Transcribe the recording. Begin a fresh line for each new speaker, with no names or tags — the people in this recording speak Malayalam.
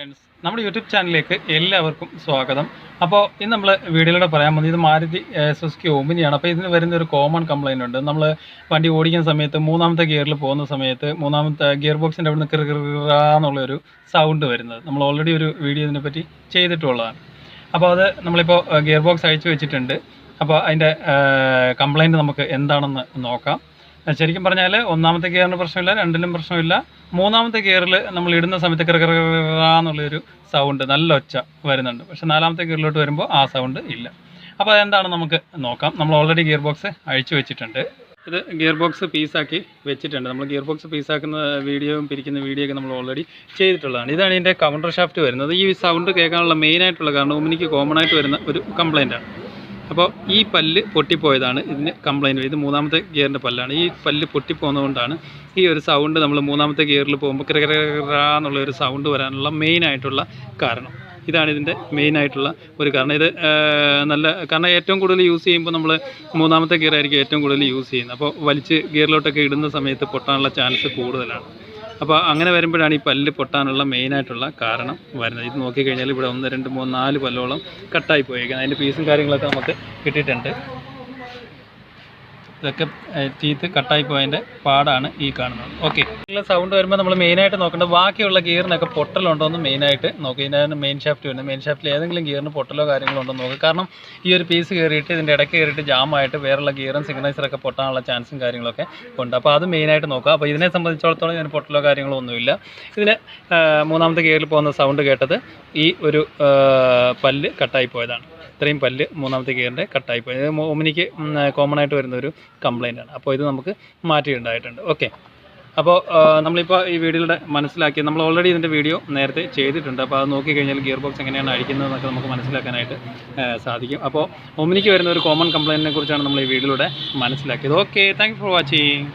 ഫ്രണ്ട്സ്, നമ്മുടെ യൂട്യൂബ് ചാനലിലേക്ക് എല്ലാവർക്കും സ്വാഗതം. അപ്പോൾ ഇന്ന് നമ്മൾ വീഡിയോയിലൂടെ പറയാൻ പോകുന്നത് ഇത് മാരുതി സുസുക്കി ഓമിനിയാണ്. അപ്പോൾ ഇതിന് വരുന്ന ഒരു കോമൺ കംപ്ലയിൻ്റ് ഉണ്ട്. നമ്മൾ വണ്ടി ഓടിക്കുന്ന സമയത്ത് മൂന്നാമത്തെ ഗിയറിൽ പോകുന്ന സമയത്ത് മൂന്നാമത്തെ ഗിയർ ബോക്സിൻ്റെ അവിടെ നിന്ന് കിറുകിറാന്നുള്ളൊരു സൗണ്ട് വരുന്നത്. നമ്മൾ ഓൾറെഡി ഒരു വീഡിയോ ഇതിനെപ്പറ്റി ചെയ്തിട്ടുള്ളതാണ്. അപ്പോൾ അത് നമ്മളിപ്പോൾ ഗിയർ ബോക്സ് അഴിച്ചു വെച്ചിട്ടുണ്ട്. അപ്പോൾ അതിൻ്റെ കംപ്ലയിൻറ്റ് നമുക്ക് എന്താണെന്ന് നോക്കാം. ശരിക്കും പറഞ്ഞാൽ ഒന്നാമത്തെ ഗിയറിന് പ്രശ്നമില്ല, രണ്ടിലും പ്രശ്നമില്ല. മൂന്നാമത്തെ ഗിയറിൽ നമ്മൾ ഇടുന്ന സമയത്ത് കിറകിറാന്നുള്ളൊരു സൗണ്ട്, നല്ല ഒച്ച വരുന്നുണ്ട്. പക്ഷേ നാലാമത്തെ ഗിയറിലോട്ട് വരുമ്പോൾ ആ സൗണ്ട് ഇല്ല. അപ്പോൾ അതെന്താണ് നമുക്ക് നോക്കാം. നമ്മൾ ഓൾറെഡി ഗിയർ ബോക്സ് അഴിച്ചു വെച്ചിട്ടുണ്ട്. ഇത് ഗിയർ ബോക്സ് പീസാക്കി വെച്ചിട്ടുണ്ട്. നമ്മൾ ഗിയർ ബോക്സ് പീസാക്കുന്ന വീഡിയോയും പിരിക്കുന്ന വീഡിയോ ഒക്കെ നമ്മൾ ഓൾറെഡി ചെയ്തിട്ടുള്ളതാണ്. ഇതാണ് ഇതിൻ്റെ കൗണ്ടർ ഷാഫ്റ്റ് വരുന്നത്. ഈ സൗണ്ട് കേൾക്കാനുള്ള മെയിനായിട്ടുള്ള കാരണം ഓമിനിക്ക് കോമൺ ആയിട്ട് വരുന്ന ഒരു കംപ്ലയിൻ്റാണ്. അപ്പോൾ ഈ പല്ല് പൊട്ടിപ്പോയതാണ് ഇതിന് കംപ്ലയിൻറ്റ്. ഇത് മൂന്നാമത്തെ ഗിയറിൻ്റെ പല്ലാണ്. ഈ പല്ല് പൊട്ടിപ്പോകുന്നതുകൊണ്ടാണ് ഈ ഒരു സൗണ്ട് നമ്മൾ മൂന്നാമത്തെ ഗിയറിൽ പോകുമ്പോൾ കിറകിറാന്നുള്ള ഒരു സൗണ്ട് വരാനുള്ള മെയിനായിട്ടുള്ള കാരണം. ഇതാണ് ഇതിൻ്റെ മെയിനായിട്ടുള്ള ഒരു കാരണം. ഇത് കാരണം ഏറ്റവും കൂടുതൽ യൂസ് ചെയ്യുമ്പോൾ നമ്മൾ മൂന്നാമത്തെ ഗിയർ ആയിരിക്കും ഏറ്റവും കൂടുതൽ യൂസ് ചെയ്യുന്നത്. അപ്പോൾ വലിച്ച് ഗിയറിലോട്ടൊക്കെ ഇടുന്ന സമയത്ത് പൊട്ടാനുള്ള ചാൻസ് കൂടുതലാണ്. അപ്പോൾ അങ്ങനെ വരുമ്പോഴാണ് ഈ പല്ല് പൊട്ടാനുള്ള മെയിനായിട്ടുള്ള കാരണം വരുന്നത്. ഇത് നോക്കിക്കഴിഞ്ഞാൽ ഇവിടെ 1, 2, 3, 4 പല്ലോളം കട്ടായി പോയേക്കുന്നത്. അതിൻ്റെ പീസും കാര്യങ്ങളൊക്കെ നമുക്ക് കിട്ടിയിട്ടുണ്ട്. ഇതൊക്കെ ടീത്ത് കട്ടായി പോയതിൻ്റെ പാടാണ് ഈ കാണുന്നത്. ഓക്കെ, സൗണ്ട് വരുമ്പോൾ നമ്മൾ മെയിനായിട്ട് നോക്കേണ്ടത് ബാക്കിയുള്ള ഗിയറിനൊക്കെ പൊട്ടലുണ്ടോ എന്ന് മെയിനായിട്ട് നോക്കുക. ഇതിൻ്റെ മെയിൻ ഷാഫ്റ്റ് വരുന്നത്, മെയിൻ ഷാഫ്റ്റിൽ ഏതെങ്കിലും ഗിയറിന് പൊട്ടലോ കാര്യങ്ങളോ ഉണ്ടോ എന്ന് നോക്കുക. കാരണം ഈ ഒരു പീസ് കയറിയിട്ട് ഇതിൻ്റെ ഇടയ്ക്ക് കയറിയിട്ട് ജാമായിട്ട് വേറെയുള്ള ഗിയറും സിഗ്നൈസറൊക്കെ പൊട്ടാനുള്ള ചാൻസും കാര്യങ്ങളൊക്കെ ഉണ്ട്. അപ്പോൾ അത് മെയിനായിട്ട് നോക്കുക. അപ്പോൾ ഇതിനെ സംബന്ധിച്ചിടത്തോളം ഇതിന് പൊട്ടലോ കാര്യങ്ങളോ ഒന്നുമില്ല. ഇതിന് മൂന്നാമത്തെ ഗിയറിൽ പോകുന്ന സൗണ്ട് കേട്ടത് ഈ ഒരു പല്ല് കട്ടായി പോയതാണ്. ഇത്രയും പല്ല് മൂന്നാമത്തെ ഗിയറിൻ്റെ കട്ടായിപ്പോയി. ഇത് ഓമിനിക്ക് കോമൺ ആയിട്ട് വരുന്നൊരു കംപ്ലയിൻ്റാണ്. അപ്പോൾ ഇത് നമുക്ക് മാറ്റിയിട്ടുണ്ടായിട്ടുണ്ട്. ഓക്കെ, അപ്പോൾ നമ്മളിപ്പോൾ ഈ വീഡിയോയുടെ മനസ്സിലാക്കി, നമ്മൾ ഓൾറെഡി ഇതിൻ്റെ വീഡിയോ നേരത്തെ ചെയ്തിട്ടുണ്ട്. അപ്പോൾ അത് നോക്കിക്കഴിഞ്ഞാൽ ഗിയർ ബോക്സ് എങ്ങനെയാണ് അടിക്കുന്നതെന്നൊക്കെ നമുക്ക് മനസ്സിലാക്കാനായിട്ട് സാധിക്കും. അപ്പോൾ ഓമിനിക്ക് വരുന്ന ഒരു കോമൺ കംപ്ലയിൻറ്റിനെ കുറിച്ചാണ് നമ്മൾ ഈ വീഡിയോയിലൂടെ മനസ്സിലാക്കിയത്. Okay, thank you for watching.